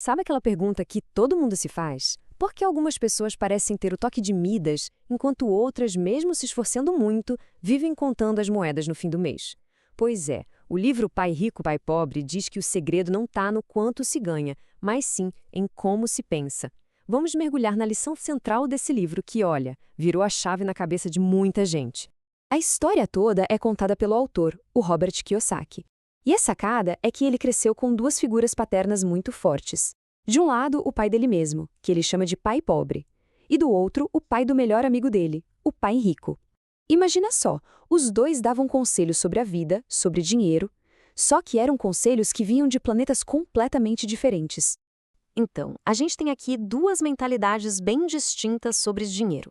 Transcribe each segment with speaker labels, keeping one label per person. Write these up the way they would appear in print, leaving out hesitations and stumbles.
Speaker 1: Sabe aquela pergunta que todo mundo se faz? Por que algumas pessoas parecem ter o toque de Midas, enquanto outras, mesmo se esforçando muito, vivem contando as moedas no fim do mês? Pois é, o livro Pai Rico, Pai Pobre diz que o segredo não está no quanto se ganha, mas sim em como se pensa. Vamos mergulhar na lição central desse livro que, olha, virou a chave na cabeça de muita gente. A história toda é contada pelo autor, o Robert Kiyosaki. E a sacada é que ele cresceu com duas figuras paternas muito fortes. De um lado, o pai dele mesmo, que ele chama de pai pobre, e do outro, o pai do melhor amigo dele, o pai rico. Imagina só, os dois davam conselhos sobre a vida, sobre dinheiro, só que eram conselhos que vinham de planetas completamente diferentes. Então, a gente tem aqui duas mentalidades bem distintas sobre dinheiro.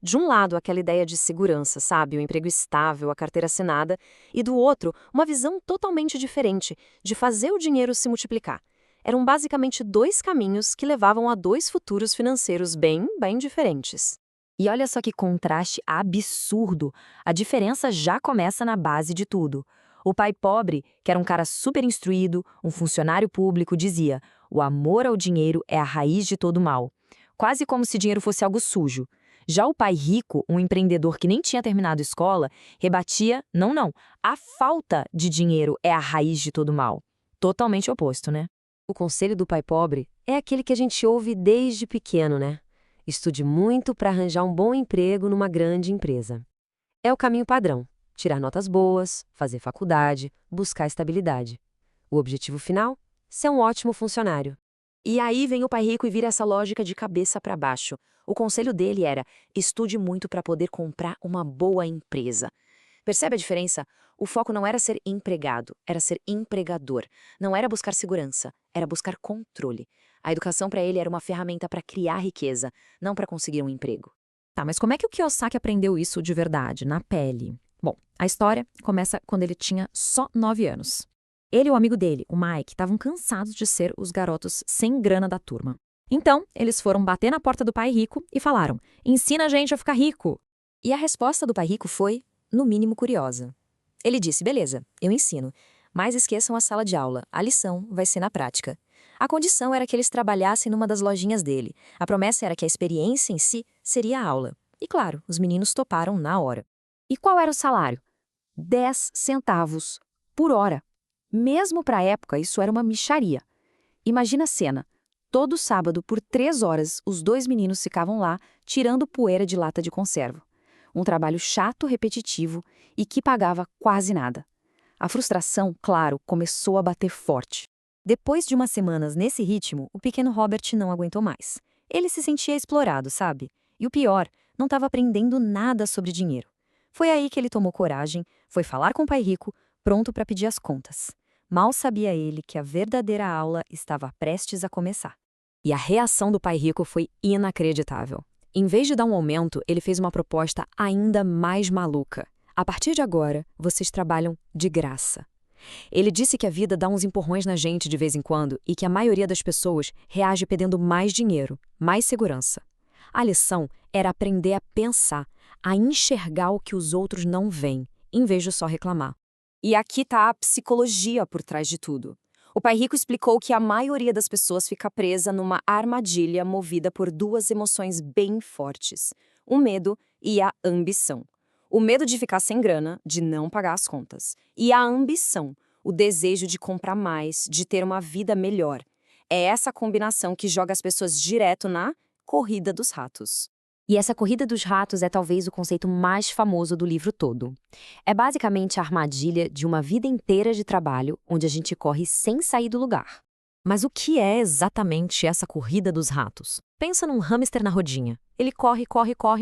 Speaker 1: De um lado, aquela ideia de segurança, sabe? O emprego estável, a carteira assinada. E do outro, uma visão totalmente diferente, de fazer o dinheiro se multiplicar. Eram basicamente dois caminhos que levavam a dois futuros financeiros bem diferentes. E olha só que contraste absurdo! A diferença já começa na base de tudo. O pai pobre, que era um cara super instruído, um funcionário público, dizia: o amor ao dinheiro é a raiz de todo mal. Quase como se dinheiro fosse algo sujo. Já o pai rico, um empreendedor que nem tinha terminado escola, rebatia: não, a falta de dinheiro é a raiz de todo mal. Totalmente oposto, né? O conselho do pai pobre é aquele que a gente ouve desde pequeno, né? Estude muito para arranjar um bom emprego numa grande empresa. É o caminho padrão: tirar notas boas, fazer faculdade, buscar estabilidade. O objetivo final? Ser um ótimo funcionário. E aí vem o pai rico e vira essa lógica de cabeça para baixo. O conselho dele era: estude muito para poder comprar uma boa empresa. Percebe a diferença? O foco não era ser empregado, era ser empregador. Não era buscar segurança, era buscar controle. A educação para ele era uma ferramenta para criar riqueza, não para conseguir um emprego.
Speaker 2: Tá, mas como é que o Kiyosaki aprendeu isso de verdade, na pele? Bom, a história começa quando ele tinha só 9 anos. Ele e o amigo dele, o Mike, estavam cansados de ser os garotos sem grana da turma. Então, eles foram bater na porta do pai rico e falaram: ensina a gente a ficar rico.
Speaker 3: E a resposta do pai rico foi, no mínimo, curiosa. Ele disse: beleza, eu ensino, mas esqueçam a sala de aula, a lição vai ser na prática. A condição era que eles trabalhassem numa das lojinhas dele. A promessa era que a experiência em si seria a aula. E claro, os meninos toparam na hora.
Speaker 1: E qual era o salário? 10 centavos por hora. Mesmo para a época, isso era uma mixaria. Imagina a cena. Todo sábado, por 3 horas, os dois meninos ficavam lá, tirando poeira de lata de conserva. Um trabalho chato, repetitivo e que pagava quase nada. A frustração, claro, começou a bater forte. Depois de umas semanas nesse ritmo, o pequeno Robert não aguentou mais. Ele se sentia explorado, sabe? E o pior, não estava aprendendo nada sobre dinheiro. Foi aí que ele tomou coragem, foi falar com o pai rico, pronto para pedir as contas. Mal sabia ele que a verdadeira aula estava prestes a começar. E a reação do pai rico foi inacreditável. Em vez de dar um aumento, ele fez uma proposta ainda mais maluca. A partir de agora, vocês trabalham de graça. Ele disse que a vida dá uns empurrões na gente de vez em quando e que a maioria das pessoas reage pedindo mais dinheiro, mais segurança. A lição era aprender a pensar, a enxergar o que os outros não veem, em vez de só reclamar.
Speaker 3: E aqui está a psicologia por trás de tudo. O pai rico explicou que a maioria das pessoas fica presa numa armadilha movida por duas emoções bem fortes: o medo e a ambição. O medo de ficar sem grana, de não pagar as contas. E a ambição, o desejo de comprar mais, de ter uma vida melhor. É essa combinação que joga as pessoas direto na corrida dos ratos.
Speaker 1: E essa corrida dos ratos é talvez o conceito mais famoso do livro todo. É basicamente a armadilha de uma vida inteira de trabalho, onde a gente corre sem sair do lugar.
Speaker 2: Mas o que é exatamente essa corrida dos ratos? Pensa num hamster na rodinha. Ele corre,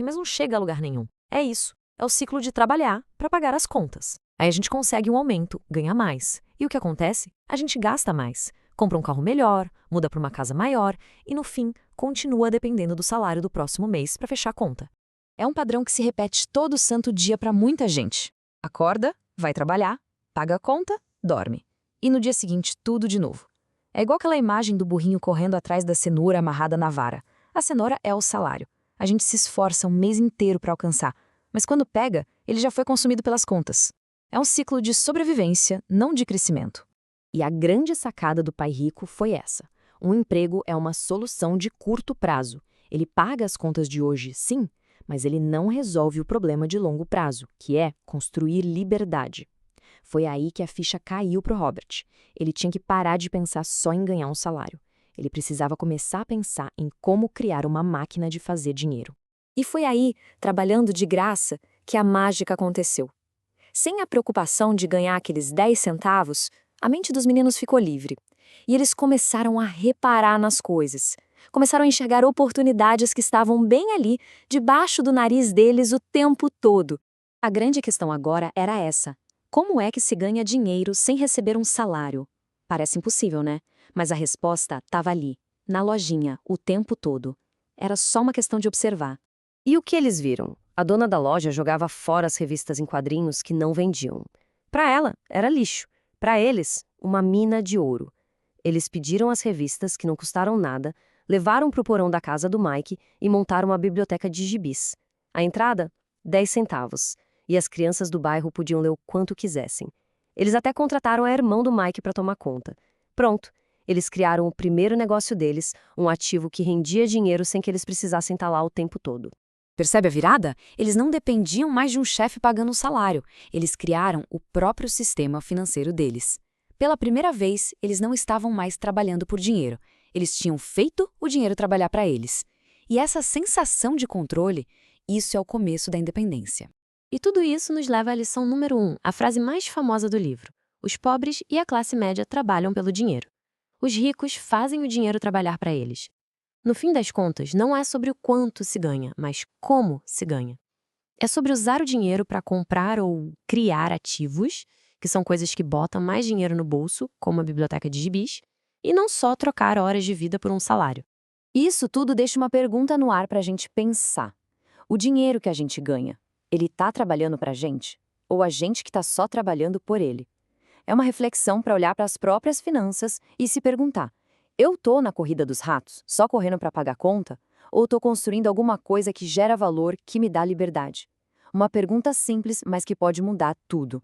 Speaker 2: mas não chega a lugar nenhum. É isso. É o ciclo de trabalhar para pagar as contas. Aí a gente consegue um aumento, ganha mais. E o que acontece? A gente gasta mais. Compra um carro melhor, muda para uma casa maior e, no fim, continua dependendo do salário do próximo mês para fechar a conta.
Speaker 3: É um padrão que se repete todo santo dia para muita gente. Acorda, vai trabalhar, paga a conta, dorme. E no dia seguinte, tudo de novo. É igual aquela imagem do burrinho correndo atrás da cenoura amarrada na vara. A cenoura é o salário. A gente se esforça um mês inteiro para alcançar, mas quando pega, ele já foi consumido pelas contas. É um ciclo de sobrevivência, não de crescimento.
Speaker 1: E a grande sacada do pai rico foi essa.
Speaker 2: Um emprego é uma solução de curto prazo. Ele paga as contas de hoje, sim, mas ele não resolve o problema de longo prazo, que é construir liberdade. Foi aí que a ficha caiu para o Robert. Ele tinha que parar de pensar só em ganhar um salário. Ele precisava começar a pensar em como criar uma máquina de fazer dinheiro.
Speaker 3: E foi aí, trabalhando de graça, que a mágica aconteceu. Sem a preocupação de ganhar aqueles 10 centavos, a mente dos meninos ficou livre. E eles começaram a reparar nas coisas. Começaram a enxergar oportunidades que estavam bem ali, debaixo do nariz deles o tempo todo. A grande questão agora era essa: como é que se ganha dinheiro sem receber um salário? Parece impossível, né? Mas a resposta estava ali, na lojinha, o tempo todo. Era só uma questão de observar.
Speaker 1: E o que eles viram? A dona da loja jogava fora as revistas em quadrinhos que não vendiam. Para ela, era lixo. Para eles, uma mina de ouro. Eles pediram as revistas, que não custaram nada, levaram para o porão da casa do Mike e montaram uma biblioteca de gibis. A entrada? 10 centavos. E as crianças do bairro podiam ler o quanto quisessem. Eles até contrataram a irmã do Mike para tomar conta. Pronto, eles criaram o primeiro negócio deles, um ativo que rendia dinheiro sem que eles precisassem estar lá o tempo todo.
Speaker 2: Percebe a virada? Eles não dependiam mais de um chefe pagando um salário. Eles criaram o próprio sistema financeiro deles. Pela primeira vez, eles não estavam mais trabalhando por dinheiro. Eles tinham feito o dinheiro trabalhar para eles. E essa sensação de controle, isso é o começo da independência. E tudo isso nos leva à lição número 1, a frase mais famosa do livro. Os pobres e a classe média trabalham pelo dinheiro. Os ricos fazem o dinheiro trabalhar para eles. No fim das contas, não é sobre o quanto se ganha, mas como se ganha. É sobre usar o dinheiro para comprar ou criar ativos, que são coisas que botam mais dinheiro no bolso, como a biblioteca de gibis, e não só trocar horas de vida por um salário.
Speaker 3: Isso tudo deixa uma pergunta no ar para a gente pensar. O dinheiro que a gente ganha, ele está trabalhando para a gente? Ou a gente que está só trabalhando por ele? É uma reflexão para olhar para as próprias finanças e se perguntar: eu estou na corrida dos ratos, só correndo para pagar conta? Ou estou construindo alguma coisa que gera valor, que me dá liberdade? Uma pergunta simples, mas que pode mudar tudo.